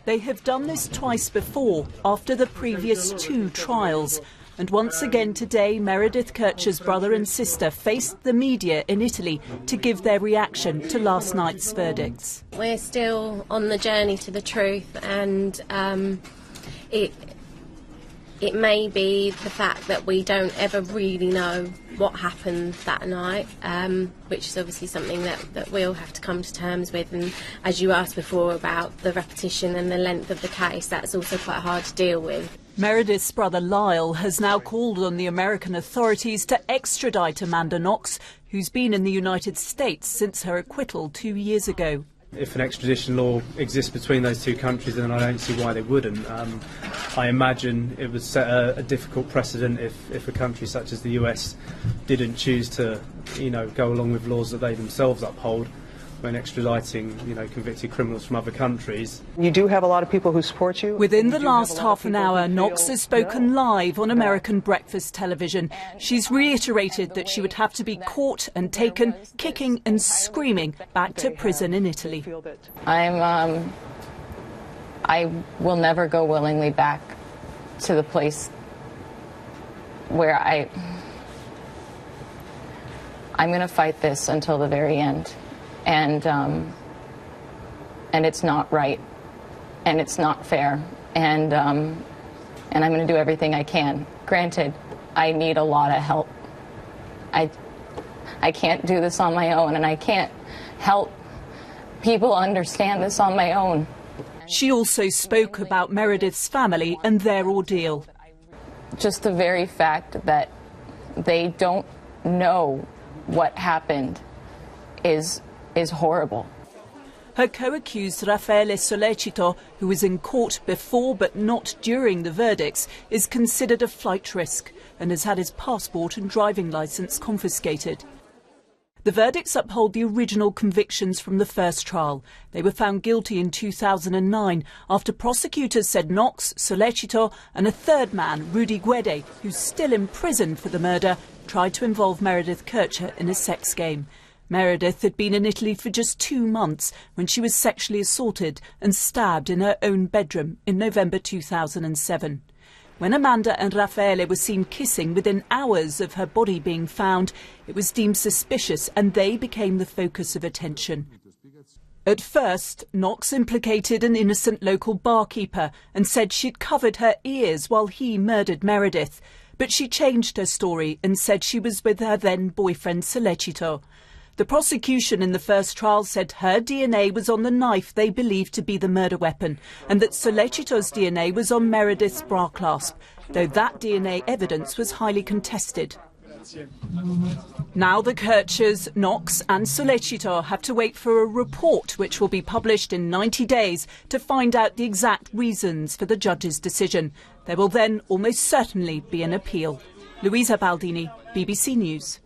They have done this twice before, after the previous 2 trials. And once again today, Meredith Kercher's brother and sister faced the media in Italy to give their reaction to last night's verdicts. We're still on the journey to the truth, and it may be the fact that we don't ever really know what happened that night, which is obviously something that we'll have to come to terms with. And as you asked before about the repetition and the length of the case, that's also quite hard to deal with. Meredith's brother Lyle has now called on the American authorities to extradite Amanda Knox, who's been in the United States since her acquittal 2 years ago. If an extradition law exists between those 2 countries, then I don't see why they wouldn't. I imagine it would set a difficult precedent if a country such as the US didn't choose to, go along with laws that they themselves uphold when extraditing, convicted criminals from other countries. You do have a lot of people who support you. Within the last half an hour, Knox has spoken live on American breakfast television. She's reiterated that she would have to be caught and taken, kicking and screaming, back to prison in Italy. I will never go willingly back to the place where I'm going to fight this until the very end. And it's not right, and it's not fair, and I'm going to do everything I can. Granted, I need a lot of help. I can't do this on my own, and I can't help people understand this on my own. She also spoke about Meredith's family and their ordeal. Just the very fact that they don't know what happened is horrible. Her co-accused Raffaele Sollecito, who was in court before but not during the verdicts, is considered a flight risk and has had his passport and driving licence confiscated. The verdicts uphold the original convictions from the first trial. They were found guilty in 2009 after prosecutors said Knox, Sollecito and a third man, Rudy Guede, who's still in prison for the murder, tried to involve Meredith Kercher in a sex game. Meredith had been in Italy for just 2 months when she was sexually assaulted and stabbed in her own bedroom in November 2007. When Amanda and Raffaele were seen kissing within hours of her body being found, it was deemed suspicious and they became the focus of attention. At first, Knox implicated an innocent local barkeeper and said she'd covered her ears while he murdered Meredith. But she changed her story and said she was with her then-boyfriend Sollecito. The prosecution in the first trial said her DNA was on the knife they believed to be the murder weapon and that Sollecito's DNA was on Meredith's bra clasp, though that DNA evidence was highly contested. Now the Kerchers, Knox and Sollecito have to wait for a report which will be published in 90 days to find out the exact reasons for the judge's decision. There will then almost certainly be an appeal. Louisa Baldini, BBC News.